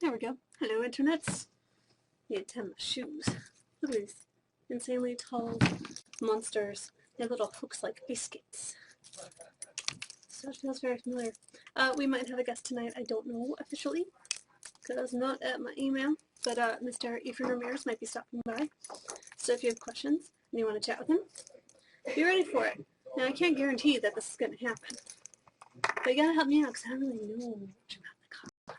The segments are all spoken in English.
There we go. Hello, internets. Need to hem my shoes. Look at these insanely tall monsters. They have little hooks like biscuits. So it feels very familiar. We might have a guest tonight. I don't know officially because not at my email. But Mr. Efren Ramirez might be stopping by. So if you have questions and you want to chat with him, be ready for it. Now I can't guarantee that this is going to happen. But you gotta help me out because I don't really know much about the guy.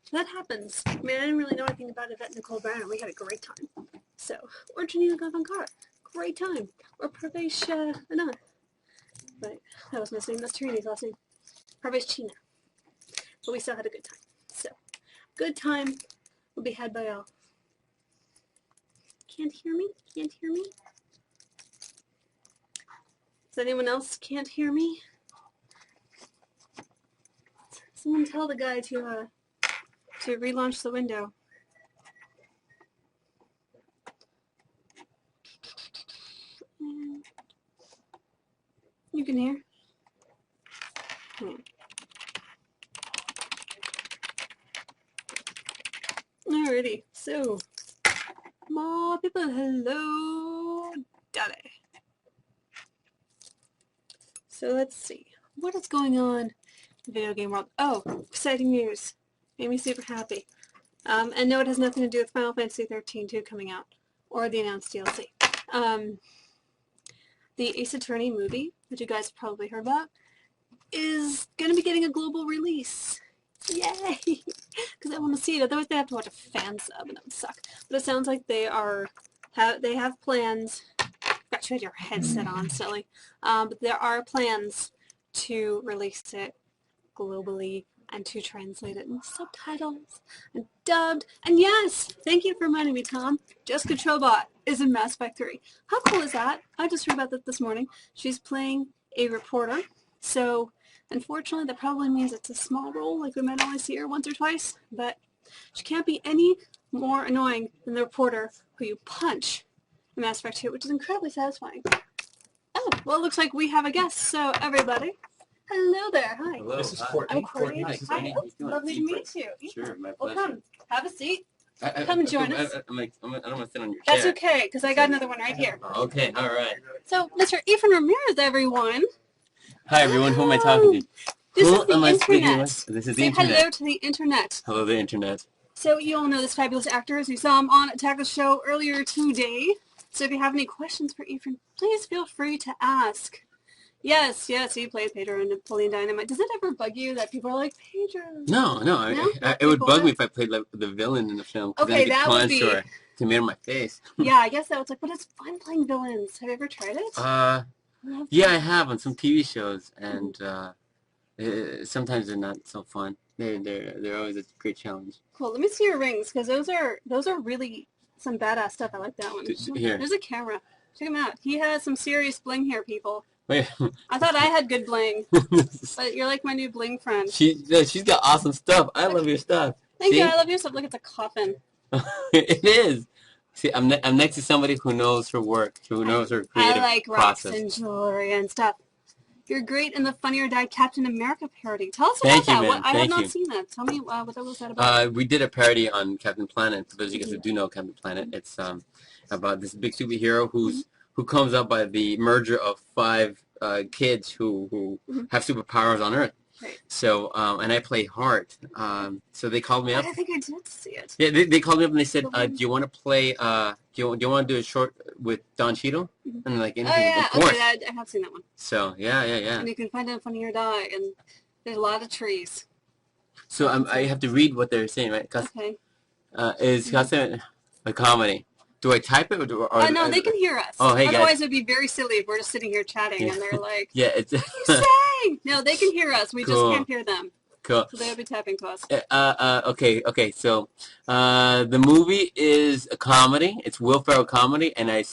So that happens. I mean, I didn't really know anything about Yvette Nicole Brown, and we had a great time. So, or Janina Gavankar, great time. Or Pravesh Anand. Right, that was Miss name. That's Tarini's last name. Pravesh China. But we still had a good time. So, good time will be had by all. Can't hear me? Can't hear me? Does anyone else can't hear me? Someone tell the guy to relaunch the window. You can hear? Alrighty, so more people, hello, Daddy. So let's see, what is going on in the video game world? Oh, exciting news. Made me super happy. And no, it has nothing to do with Final Fantasy 13 2 coming out, or the announced DLC. The Ace Attorney movie, that you guys probably heard about, is going to be getting a global release. Yay! Because I want to see it. Otherwise they have to watch a fan sub, and that would suck. But it sounds like they have plans. Got you had your headset on, silly. But there are plans to release it globally and to translate it in subtitles and dubbed. And yes, thank you for reminding me, Tom. Jessica Chobot is in Mass Effect 3. How cool is that? I just heard about that this morning. She's playing a reporter. So, unfortunately, that probably means it's a small role, like we might only see her once or twice, but she can't be any more annoying than the reporter who you punch in Mass Effect 2, which is incredibly satisfying. Oh, well, it looks like we have a guest, so everybody, hello there, hi. Hello, This is hi. Courtney. I'm Courtney. Hi, lovely to meet you. Sure, my Well, pleasure. come, have a seat. Come and join us. I don't want to sit on your chair. That's okay, because I got another one right here. Okay, all right. So, Mr. Efren Ramirez, everyone. Hi, everyone. Who am I talking to? This Who is the am I speaking internet. with? This is the Say internet. hello to the internet. Hello, the internet. So you all know this fabulous actor, as you saw him on Attack the Show earlier today. So if you have any questions for Efren, please feel free to ask. Yes, he played Pedro in Napoleon Dynamite. Does it ever bug you that people are like, Pedro? No. It would bug me if I played like the villain in the film. Okay, that would be... Or tomato on my face. Yeah, I guess that was like, but it's fun playing villains. Have you ever tried it? Yeah, I have on some TV shows, and sometimes they're not so fun. They're always a great challenge. Cool. Let me see your rings, because those are really some badass stuff. I like that one. Here. There's a camera. Check him out. He has some serious bling here, people. Wait. I thought I had good bling, but you're like my new bling friend. She's got awesome stuff. I love your stuff. Thank you. I love your stuff. Look, it's a coffin. It is. See, I'm next to somebody who knows her work, who knows her creative process. I like rocks and jewelry and stuff. You're great in the Funny or Die Captain America parody. Tell us about that. Man. I have not seen that. Tell me what that was about. We did a parody on Captain Planet. For those of you guys who do know Captain Planet, it's about this big superhero who comes up by the merger of 5 kids who have superpowers on Earth. Right. So, and I play Hart. So they called me up. I think I did see it. Yeah, they called me up and they said, do you want to play, do you want to do a short with Don Cheadle? And like, anything, oh, yeah. of course. Okay, I have seen that one. So, yeah. And you can find it on Funny or Die, and there's a lot of trees. So I have to read what they're saying, right? Okay. Is a comedy? Do I type it or no, they can hear us. Oh, hey, Otherwise, guys. it would be very silly if we're just sitting here chatting and they're like, yeah, it's. You sang! No, they can hear us. We just can't hear them. Cool. So they'll be tapping to us. Okay. So, the movie is a comedy. It's Will Ferrell comedy, and I'm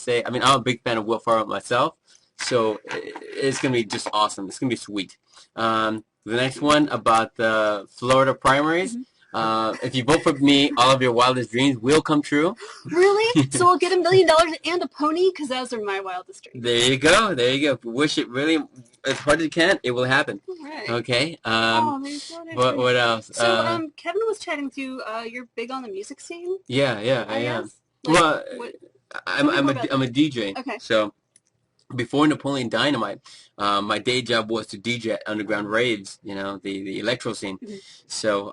a big fan of Will Ferrell myself. So it's gonna be just awesome. It's gonna be sweet. The next one about the Florida primaries. If you vote for me, all of your wildest dreams will come true. Really? So I'll get $1 million and a pony? Because those are my wildest dreams. There you go. There you go. Wish it really as hard as you can. It will happen. Right. Okay. What else? So, Kevin was chatting with you. You're big on the music scene. Yeah, I am. Guess? Like, Well, what, I'm a DJ. Okay. So before Napoleon Dynamite, my day job was to DJ at underground raves, the electro scene. Mhm. So,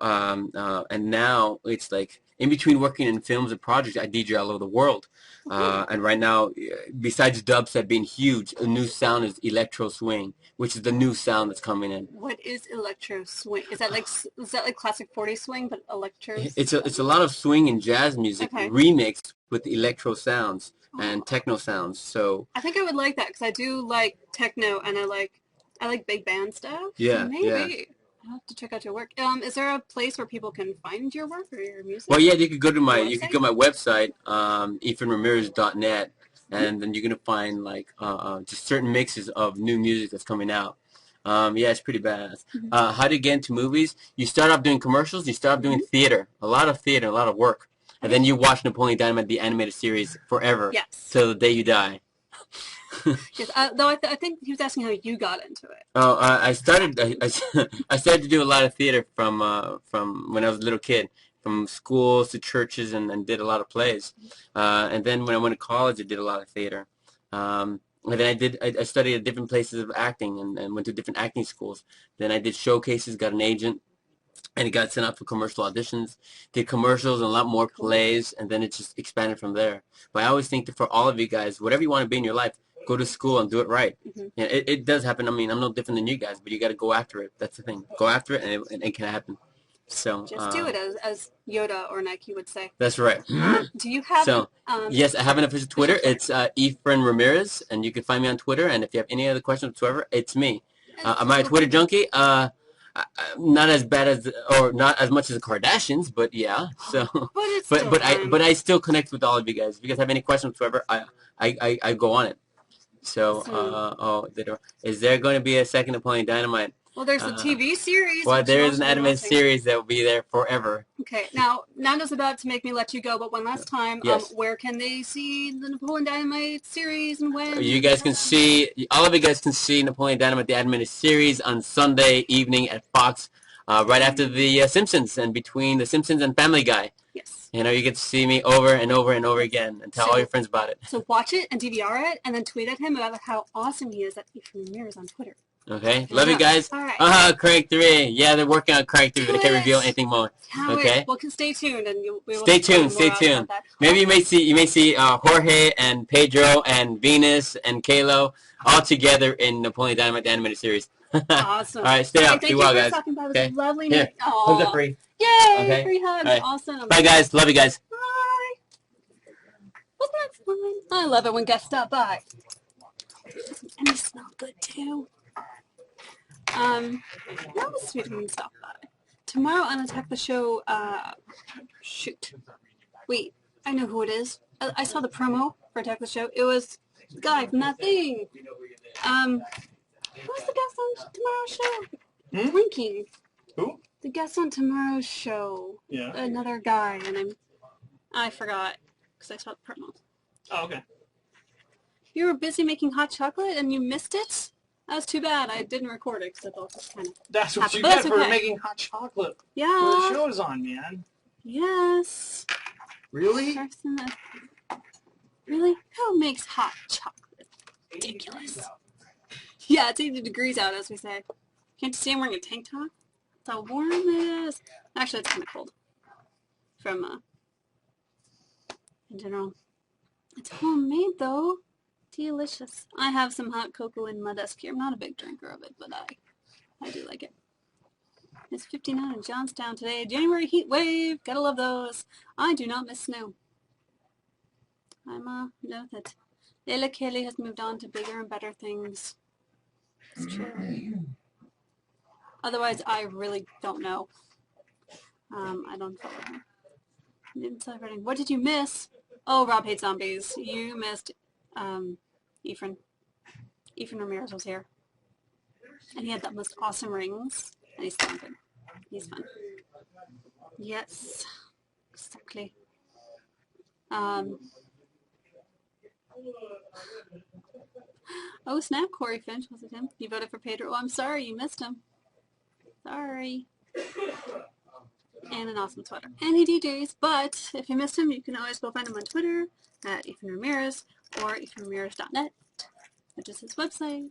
and now it's like in between working in films and projects, I DJ all over the world. And right now, besides dubstep being huge, a new sound is electro swing, which is the new sound that's coming in. What is electro swing? Is that like classic 40s swing, but electro? It's a lot of swing and jazz music remixed with electro sounds and techno sounds. So I think I would like that because I do like techno and I like big band stuff. Yeah, so maybe yeah. I'll have to check out your work. Is there a place where people can find your work or your music? Well, yeah, you could go to Your you could go to my website, efrenramirez.net, and then you're gonna find like just certain mixes of new music that's coming out. Yeah, it's pretty badass. How to get into movies? You start off doing commercials. You start off doing theater, a lot of theater, a lot of work, and then you watch Napoleon Dynamite, the animated series, forever, till the day you die. Yes, though I think he was asking how you got into it. Oh, I started. I started to do a lot of theater from when I was a little kid, from schools to churches, and did a lot of plays. And then when I went to college, I did a lot of theater. And then I studied at different places of acting and went to different acting schools. Then I did showcases, got an agent, and it got sent out for commercial auditions. Did commercials and a lot more plays, and then it just expanded from there. But I always think that for all of you guys, whatever you want to be in your life, go to school and do it right. Yeah, it does happen. I mean, I'm no different than you guys, but you got to go after it. That's the thing. Go after it, and it can happen. So just do it, as Yoda or Nike would say. That's right. Do you have? So yes, I have an official Twitter. It's Efren Ramirez, and you can find me on Twitter. And if you have any other questions whatsoever, it's me. Am I a Twitter junkie? Not as bad as, or not as much as the Kardashians, but yeah. So, but I still connect with all of you guys. If you guys have any questions whatsoever, I go on it. So, is there going to be a second Napoleon Dynamite? Well, there's a TV series. Well, there is an animated series that will be there forever. Okay, now Nando's about to make me let you go, but one last time, yes. Where can they see the Napoleon Dynamite series and when? You guys can see, all of you guys can see Napoleon Dynamite, the animated series, on Sunday evening at Fox, right after The Simpsons and between The Simpsons and Family Guy. Yes. You get to see me over and over and over again and tell all your friends about it. So watch it and DVR it and then tweet at him about how awesome he is at Efren Ramirez on Twitter. Okay, love you guys. All right. Crank 3. Yeah, they're working on Crank 3, but they can't reveal anything more. Okay. Well, stay tuned, and stay tuned. Maybe you may see Jorge and Pedro and Venus and Kalo all together in Napoleon Dynamite the animated series. Awesome. All right, stay up. Be well, guys. Okay. Lovely. Here, hugs are free. Yay! Okay. Free hugs. Right. Awesome. Bye, guys. Love you guys. Bye. Wasn't that fun? I love it when guests stop by. And they smell good too. That was sweet when you stopped by. Tomorrow on Attack the Show, shoot. Wait, I know who it is. I saw the promo for Attack the Show. It was the guy from that thing. Who's the guest on tomorrow's show? Blinking. Who? The guest on tomorrow's show. Yeah. Another guy, and I forgot, because I saw the promo. Oh, okay. You were busy making hot chocolate and you missed it? That was too bad. I didn't record it because I thought it was kind of... That's what you get for making hot chocolate. Yeah. Well, the show is on, man. Yes. Really? Really? Who makes hot chocolate? Ridiculous. Yeah, it's 80 degrees out, as we say. Can't you see I'm wearing a tank top? That's how warm it is. Actually, it's kind of cold. From, in general. It's homemade, though. Delicious. I have some hot cocoa in my desk here. I'm not a big drinker of it, but I do like it. It's 59 in Johnstown today. January heat wave. Gotta love those. I do not miss snow. I'm know that Layla Kelly has moved on to bigger and better things. It's true. Otherwise, I really don't know. I don't follow her. I didn't celebrating. What did you miss? Oh, Rob Hates Zombies. You missed Efren. Efren Ramirez was here. And he had the most awesome rings. And he's talented. He's fun. Yes, exactly. Oh snap, Corey Finch, was it him? You voted for Pedro. Oh, I'm sorry, you missed him. Sorry. And an awesome sweater. And he DJs, but if you missed him, you can always go find him on Twitter at Efren Ramirez or efrenramirez.net, which is his website,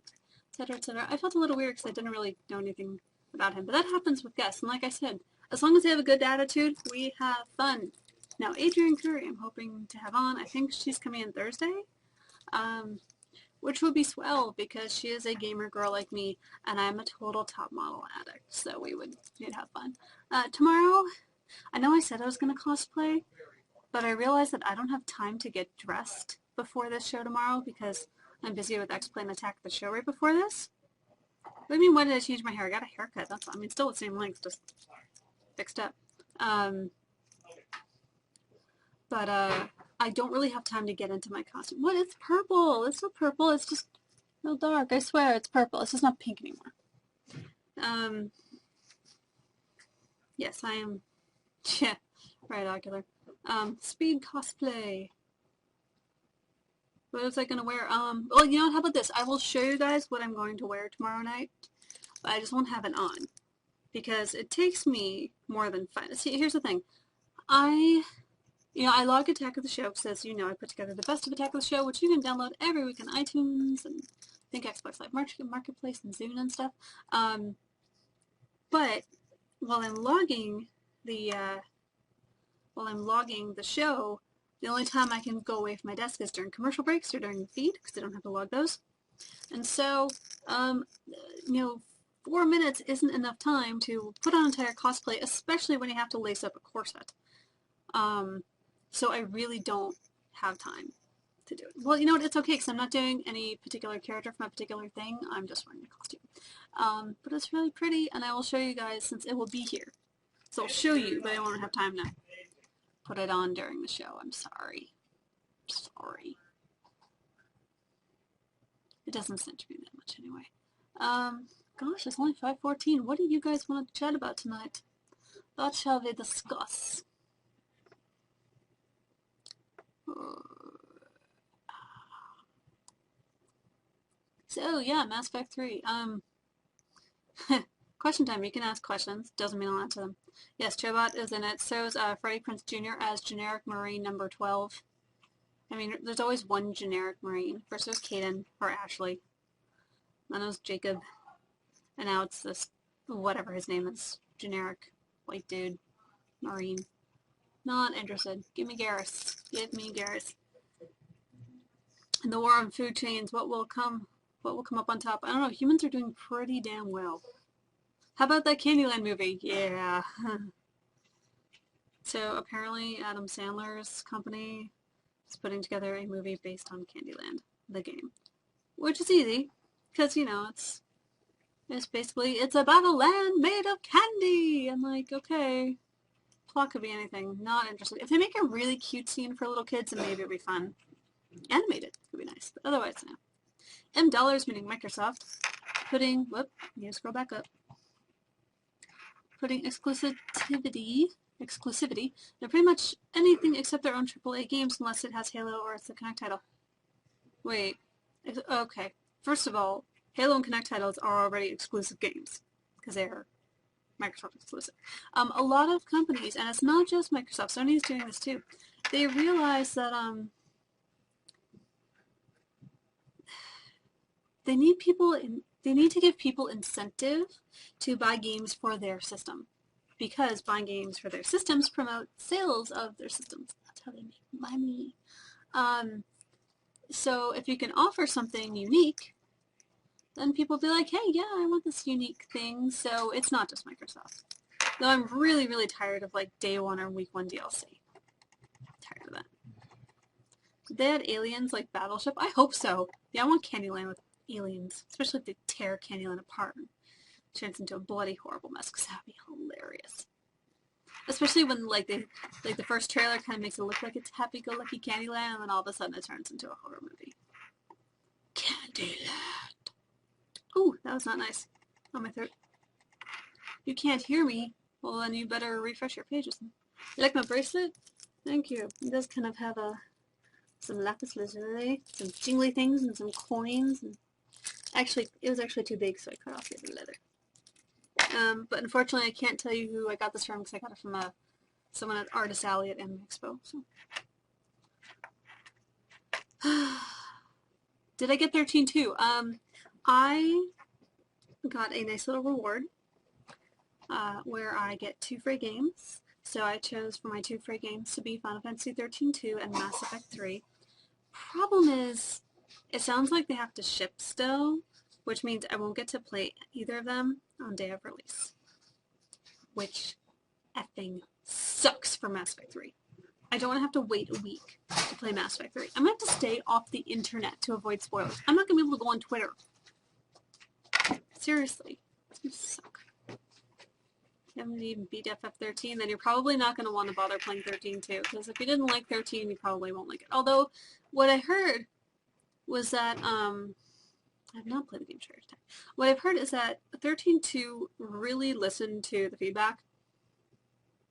etc., etc. I felt a little weird because I didn't really know anything about him, but that happens with guests. And like I said, as long as they have a good attitude, we have fun. Now, Adrienne Curry, I'm hoping to have on. I think she's coming in Thursday, which would be swell because she is a gamer girl like me, and I'm a total top model addict, so we'd have fun. Tomorrow, I know I said I was going to cosplay, but I realized that I don't have time to get dressed before this show tomorrow because I'm busy with X-Play and Attack the Show right before this. What do you mean, why did I change my hair? I got a haircut, that's all. I mean, still the same length, just fixed up. But I don't really have time to get into my costume. What? It's purple. It's not purple. It's just real dark. I swear it's purple. It's just not pink anymore. Yes, I am. Yeah, right, ocular. Speed cosplay. What was I going to wear? Well, you know, how about this? I will show you guys what I'm going to wear tomorrow night, but I just won't have it on because it takes me more than 5. See, here's the thing. I log Attack of the Show because, as you know, I put together the best of Attack of the Show, which you can download every week on iTunes and I think Xbox Live Marketplace and Zune and stuff. But while I'm logging the show, the only time I can go away from my desk is during commercial breaks or during the feed because I don't have to log those. And so, 4 minutes isn't enough time to put on entire cosplay, especially when you have to lace up a corset. So I really don't have time to do it. Well, you know what? It's okay because I'm not doing any particular character from a particular thing. I'm just wearing a costume. But it's really pretty, and I will show you guys since it will be here. So I'll show you, but I won't have time to put it on during the show. I'm sorry. Sorry. It doesn't cinch me that much anyway. Gosh, it's only 5:14. What do you guys want to chat about tonight? What shall we discuss? So yeah, Mass Effect 3. Question time. You can ask questions. Doesn't mean I'll answer them. Yes, Chobot is in it. So is Freddie Prinze Jr. as generic Marine number 12. I mean, there's always one generic Marine. First it was Kaden, or Ashley. Then it was Jacob. And now it's this, whatever his name is, generic white dude, Marine. Not interested. Give me Garrus. Give me Garrus. In the war on food chains, what will come up on top? I don't know. Humans are doing pretty damn well. How about that Candyland movie? Yeah. So apparently Adam Sandler's company is putting together a movie based on Candyland, the game. Which is easy, because, you know, it's basically, it's about a land made of candy! And like, okay, plot could be anything. Not interested. If they make a really cute scene for little kids, then maybe it'll be fun. Animated could be nice, but otherwise, no. M Dollars, meaning Microsoft, putting, you scroll back up, putting exclusivity, they're pretty much anything except their own AAA games unless it has Halo or it's a Connect title. Wait, okay. First of all, Halo and Connect titles are already exclusive games because they are Microsoft exclusive. A lot of companies, and it's not just Microsoft, Sony's doing this too, they realize that they need to give people incentive to buy games for their system because buying games for their systems promote sales of their systems. That's how they make money. So if you can offer something unique, then people will be like, hey, yeah, I want this unique thing. So it's not just Microsoft. Though I'm really, really tired of like day one or week one DLC. Tired of that. Did they add aliens like Battleship? I hope so. Yeah, I want Candyland with aliens, especially if they tear Candyland apart and turns into a bloody horrible mess, because that'd be hilarious. Especially when the first trailer kind of makes it look like it's happy-go-lucky Candyland, and then all of a sudden it turns into a horror movie. Candyland. Ooh, that was not nice. On my throat. You can't hear me. Well, then you better refresh your pages. You like my bracelet? Thank you. It does kind of have some lapis lazuli, some jingly things, and some coins. And actually, it was actually too big, so I cut off the other leather. But unfortunately, I can't tell you who I got this from because I got it from someone at Artist Alley at Anime Expo. So. Did I get 13 too? I got a nice little reward where I get 2 free games. So I chose for my 2 free games to be Final Fantasy 13-2 and Mass Effect 3. Problem is, it sounds like they have to ship still, which means I won't get to play either of them on day of release. Which effing sucks for Mass Effect 3. I don't want to have to wait a week to play Mass Effect 3. I'm going to have to stay off the internet to avoid spoilers. I'm not going to be able to go on Twitter. Seriously. It's going to suck. If you haven't even beat FF13, then you're probably not going to want to bother playing 13 too. Because if you didn't like 13, you probably won't like it. Although, what I heard was that, I've not played the game for time. What I've heard is that 13-2 really listened to the feedback.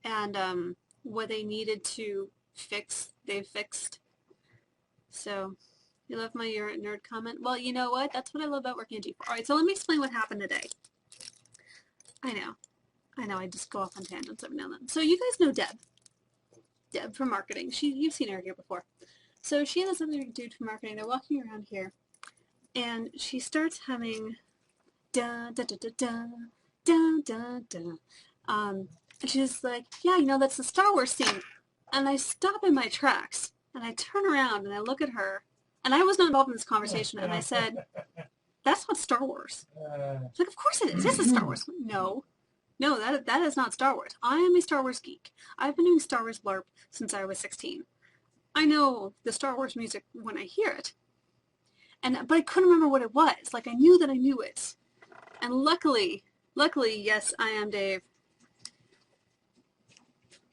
And, what they needed to fix, they fixed. So, you love my "you're a nerd" comment? Well, you know what? That's what I love about working at G4. Alright, so let me explain what happened today. I know, I just go off on tangents every now and then. So you guys know Deb. Deb from marketing. You've seen her here before. So she and this other dude from marketing, they're walking around here, and she starts humming da da da da da da da da. And she's like, yeah, you know, that's the Star Wars theme. And I stop in my tracks, and I turn around, and I look at her, and I was not involved in this conversation, and I said, that's not Star Wars. She's like, of course it is. This is Star Wars. No, that is not Star Wars. I am a Star Wars geek. I've been doing Star Wars LARP since I was 16. I know the Star Wars music when I hear it. But I couldn't remember what it was. Like, I knew that I knew it. And luckily, yes, I am Dave.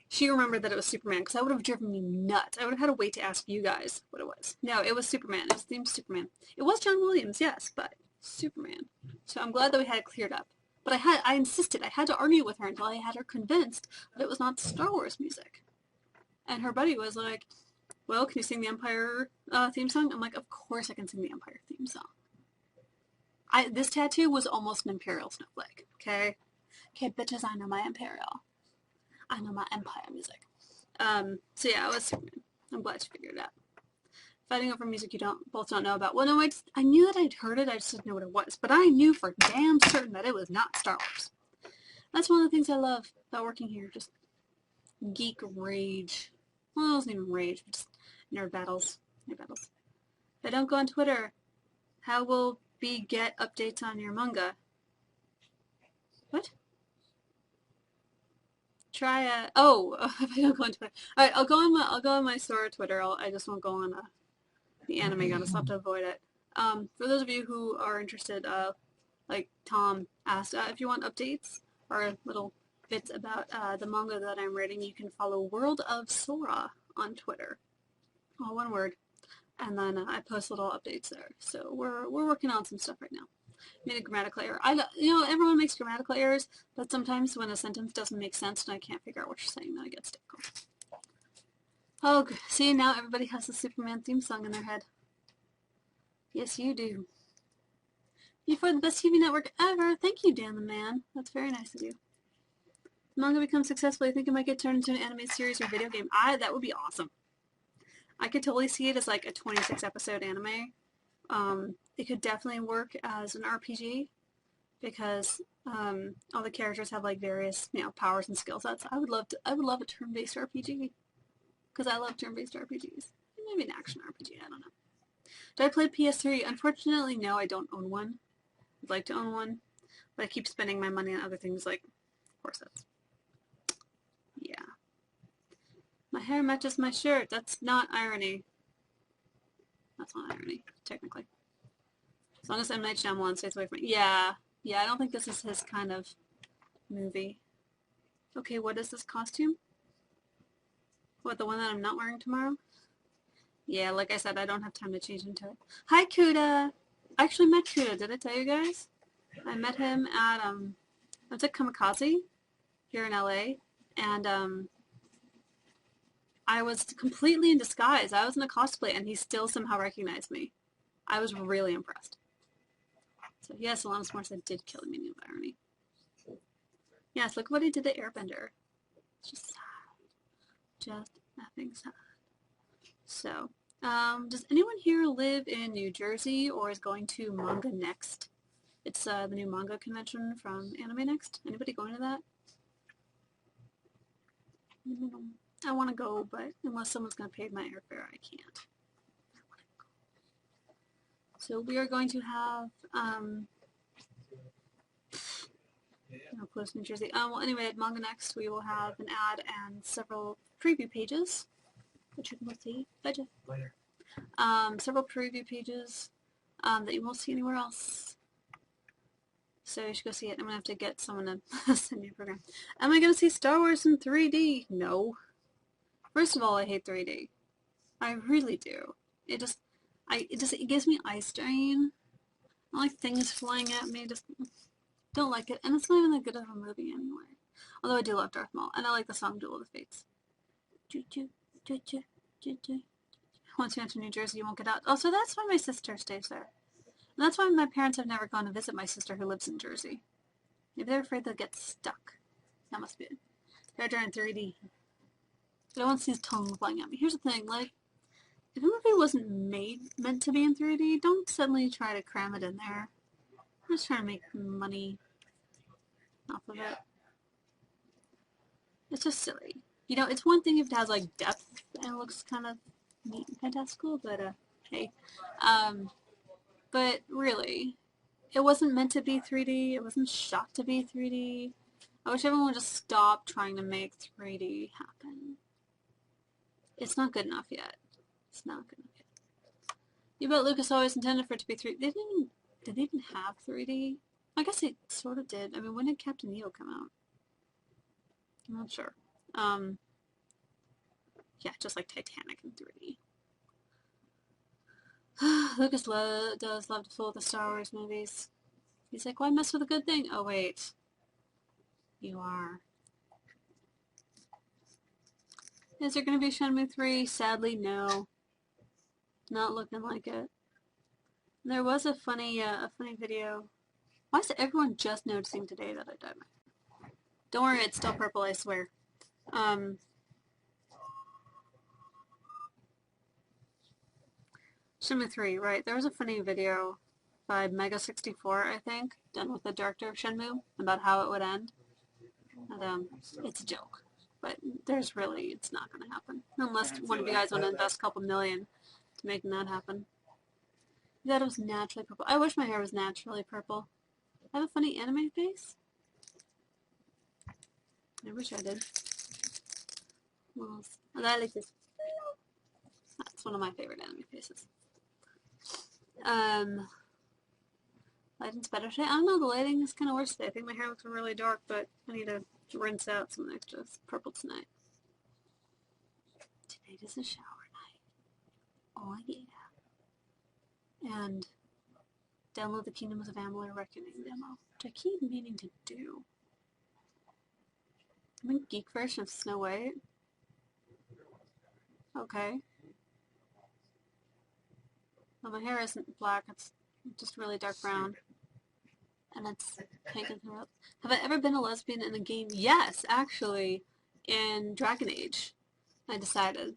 She remembered that it was Superman, because that would have driven me nuts. I would have had to wait to ask you guys what it was. No, it was Superman. It was themed Superman. It was John Williams, yes, but Superman. So I'm glad that we had it cleared up. But I insisted. I had to argue with her until I had her convinced that it was not Star Wars music. And her buddy was like, well, can you sing the Empire theme song? I'm like, of course I can sing the Empire theme song. This tattoo was almost an Imperial snowflake, okay? Okay, bitches, I know my Imperial. I know my Empire music. So yeah, it was Superman. I'm glad you figured it out. Fighting over music you both don't know about. Well, no, I knew that I'd heard it, I just didn't know what it was. But I knew for damn certain that it was not Star Wars. That's one of the things I love about working here, just geek rage. Well, it wasn't even rage, but just nerd battles. If I don't go on Twitter, how will we get updates on your manga? What? If I don't go on Twitter. Alright, I'll go on my Sora Twitter. I just won't go on the anime gun. I'll have to avoid it. For those of you who are interested, like Tom asked, if you want updates or little bits about the manga that I'm reading, you can follow World of Sora on Twitter. All one word. And then I post little updates there. So we're working on some stuff right now. Made a grammatical error. Everyone makes grammatical errors, but sometimes when a sentence doesn't make sense and I can't figure out what you're saying, then I get difficult. Oh, see, now everybody has the Superman theme song in their head. Yes, you do. You for the best TV network ever. Thank you, Dan the Man. That's very nice of you. If manga becomes successful, I think it might get turned into an anime series or video game. That would be awesome. I could totally see it as like a 26-episode anime. It could definitely work as an RPG because all the characters have like various powers and skill sets. I would love a turn-based RPG because I love turn-based RPGs. Maybe an action RPG. I don't know. Do I play PS3? Unfortunately, no. I don't own one. I'd like to own one, but I keep spending my money on other things like corsets. Yeah. My hair matches my shirt. That's not irony. That's not irony, technically. As long as M. Night Shyamalan stays away from it. Yeah, I don't think this is his kind of movie. Okay, what is this costume? What, the one that I'm not wearing tomorrow? Yeah, like I said, I don't have time to change into it. Hi, Kuda! I actually met Kuda, did I tell you guys? I met him at, I was at Kamikaze. here in LA, and I was completely in disguise. I was in a cosplay, and he still somehow recognized me. I was really impressed. So yes, Alanis Morissette did kill a meaning of irony. Yes, look what he did to Airbender. It's just sad. Just nothing sad. So, does anyone here live in New Jersey or is going to Manga Next? It's the new manga convention from Anime Next. Anybody going to that? I want to go, but unless someone's going to pay my airfare, I can't. So we are going to have, close New Jersey. Well, anyway, at Manga Next, we will have an ad and several preview pages, which you can go see. Bye, Jeff. Later. Several preview pages that you won't see anywhere else. So you should go see it. I'm going to have to get someone to send me a program. Am I going to see Star Wars in 3D? No. First of all, I hate 3D. I really do. It gives me eye strain. I like things flying at me. Just don't like it. And it's not even that good of a movie anyway. Although I do love Darth Maul. And I like the song Duel of the Fates. Once you enter New Jersey, you won't get out. Oh, so that's why my sister stays there. And that's why my parents have never gone to visit my sister who lives in Jersey. Maybe they're afraid they'll get stuck. That must be it. They're in 3D. I don't want to see his tongue flying at me. Here's the thing, like, if a movie wasn't meant to be in 3D, don't suddenly try to cram it in there. I'm just trying to make money off of it. It's just silly. You know, it's one thing if it has, like, depth and it looks kind of neat and fantastical, but, hey. But really, it wasn't meant to be 3D. It wasn't shot to be 3D. I wish everyone would just stop trying to make 3D happen. It's not good enough yet. It's not good enough yet. You bet Lucas always intended for it to be 3D. Did they even have 3D? I guess it sort of did. I mean, when did Captain Neo come out? I'm not sure. Yeah, just like Titanic in 3D. Lucas does love to fool with the Star Wars movies. He's like, why mess with a good thing? Oh, wait. You are. Is there going to be Shenmue 3? Sadly, no. Not looking like it. There was a funny video. Why is everyone just noticing today that I dyed my hair? Don't worry, it's still purple, I swear. Shenmue 3, right. There was a funny video by Mega64, I think, done with the director of Shenmue, about how it would end. And, it's a joke. But it's not going to happen. Unless one of you guys want to invest a couple million to making that happen. That it was naturally purple. I wish my hair was naturally purple. I have a funny anime face. I wish I did. Well, I like this. That's one of my favorite anime faces. Lighting's better today. I don't know, the lighting is kind of worse today. I think my hair looks really dark, but I need to rinse out some extra purple tonight. Tonight is a shower night. Oh yeah. And download the Kingdoms of Amalur Reckoning demo, which I keep meaning to do. I'm in geek version of Snow White. Okay. Well, my hair isn't black, it's just really dark brown. And it's pink and throughout. Have I ever been a lesbian in a game? Yes, actually, in Dragon Age, I decided.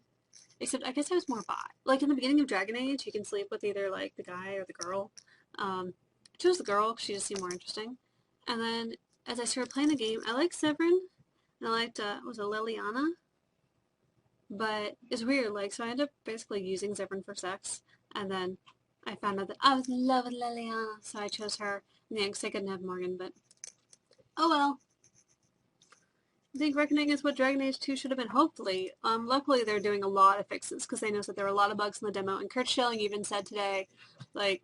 Except I guess I was more bi. Like in the beginning of Dragon Age, you can sleep with either like the guy or the girl. I chose the girl because she just seemed more interesting. And then as I started playing the game, I liked Severin, and I liked was it Liliana? But it's weird, like, so I ended up basically using Severin for sex, and then I found out that I was in love with Liliana, so I chose her. Yeah, because I couldn't have Morgan, but oh well. I think Reckoning is what Dragon Age 2 should have been, hopefully. Luckily they're doing a lot of fixes, because they know that there were a lot of bugs in the demo, and Kurt Schilling even said today, like,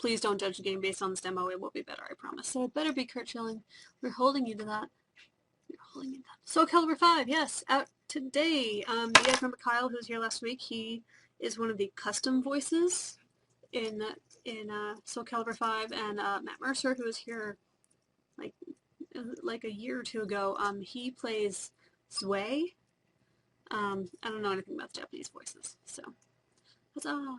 please don't judge the game based on this demo, it will be better, I promise. So it better be Kurt Schilling. We're holding you to that. We're holding you to that. Soul Calibur 5, yes, out today. You guys remember Kyle, who was here last week? He is one of the custom voices in Soul Calibur 5, and Matt Mercer, who was here like like a year or two ago. He plays Zwei. I don't know anything about the Japanese voices, so huzzah!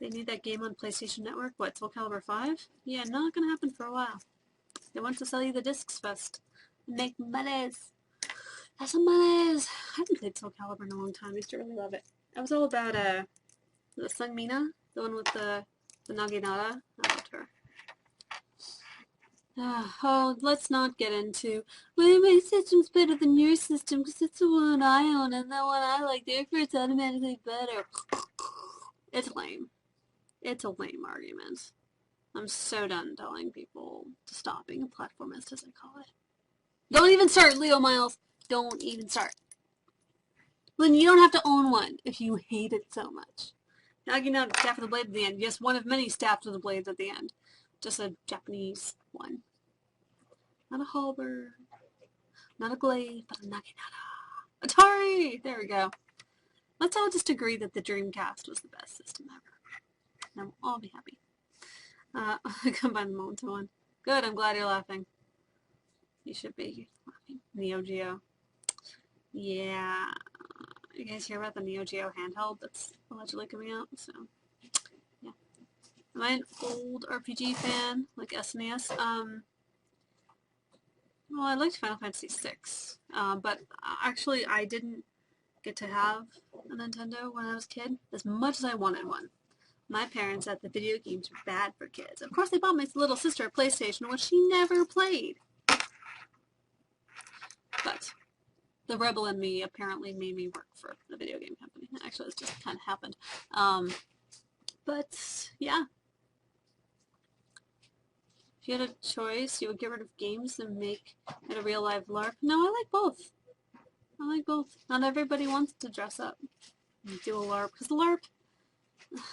They need that game on PlayStation Network. What, Soul Calibur 5? Yeah, not gonna happen for a while. They want to sell you the discs first and make monies. That's some monies. I haven't played Soul Calibur in a long time. I used to really love it. I was all about the Sung Mina, the one with the Naginata. I loved her. Oh, let's not get into, well, my system's better than your system because it's the one I own and the one I like, therefore it's automatically better. It's lame. It's a lame argument. I'm so done telling people to stop being a platformist, as I call it. Don't even start, Leo Miles. Don't even start. Then you don't have to own one if you hate it so much. Naginata staff of the blade at the end. Yes, one of many staffs of the blades at the end. Just a Japanese one. Not a halberd. Not a glaive, but a Naginata. Atari! There we go. Let's all just agree that the Dreamcast was the best system ever. And we'll all be happy. Combine the moment to one. Good, I'm glad you're laughing. You should be laughing. Neo Geo. Yeah. You guys hear about the Neo Geo handheld that's allegedly coming out? So, yeah. Am I an old RPG fan, like SNES? Well, I liked Final Fantasy VI, but actually I didn't get to have a Nintendo when I was a kid, as much as I wanted one. My parents said the video games were bad for kids. Of course, they bought my little sister a PlayStation, which she never played. But the rebel in me apparently made me work for a video game company. Actually, this just kind of happened. But, yeah. If you had a choice, you would get rid of games and make it a real-life LARP. No, I like both. I like both. Not everybody wants to dress up and do a LARP. Because the LARP,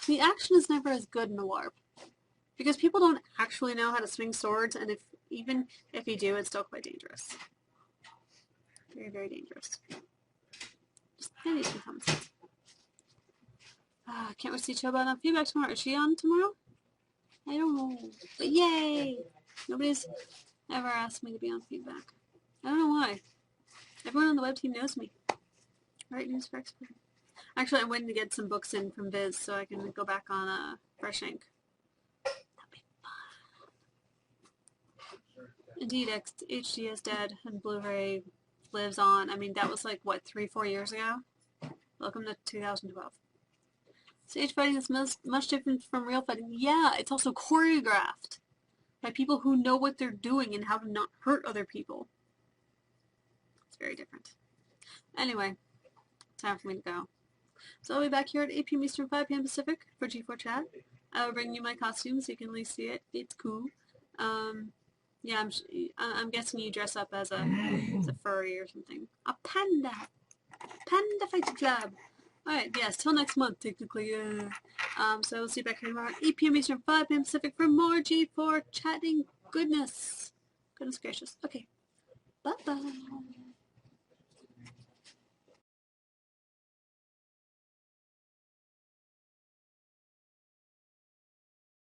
the action is never as good in a LARP. Because people don't actually know how to swing swords, and even if you do, it's still quite dangerous. Very, very dangerous. Just maybe some common sense. Can't wait to see Choba on feedback tomorrow. Is she on tomorrow? I don't know. But yay! Nobody's ever asked me to be on feedback. I don't know why. Everyone on the web team knows me. Right, news for expert. Actually, I'm waiting to get some books in from Viz so I can go back on Fresh Ink. That'd be fun. Indeed, HD is dead and Blu-ray lives on. I mean, that was like, what, 3-4 years ago? Welcome to 2012. Stage fighting is much different from real fighting. Yeah, it's also choreographed by people who know what they're doing and how to not hurt other people. It's very different. Anyway, time for me to go. So I'll be back here at 8 p.m. Eastern, 5 p.m. Pacific for G4 Chat. I will bring you my costume so you can at least see it. It's cool. Yeah, I'm guessing you dress up as a furry or something. A panda! Panda Fight Club! Alright, yes, till next month, technically. So we'll see you back here tomorrow at 8 p.m. Eastern, 5 p.m. Pacific for more G4 chatting goodness. Goodness gracious. Okay. Bye-bye.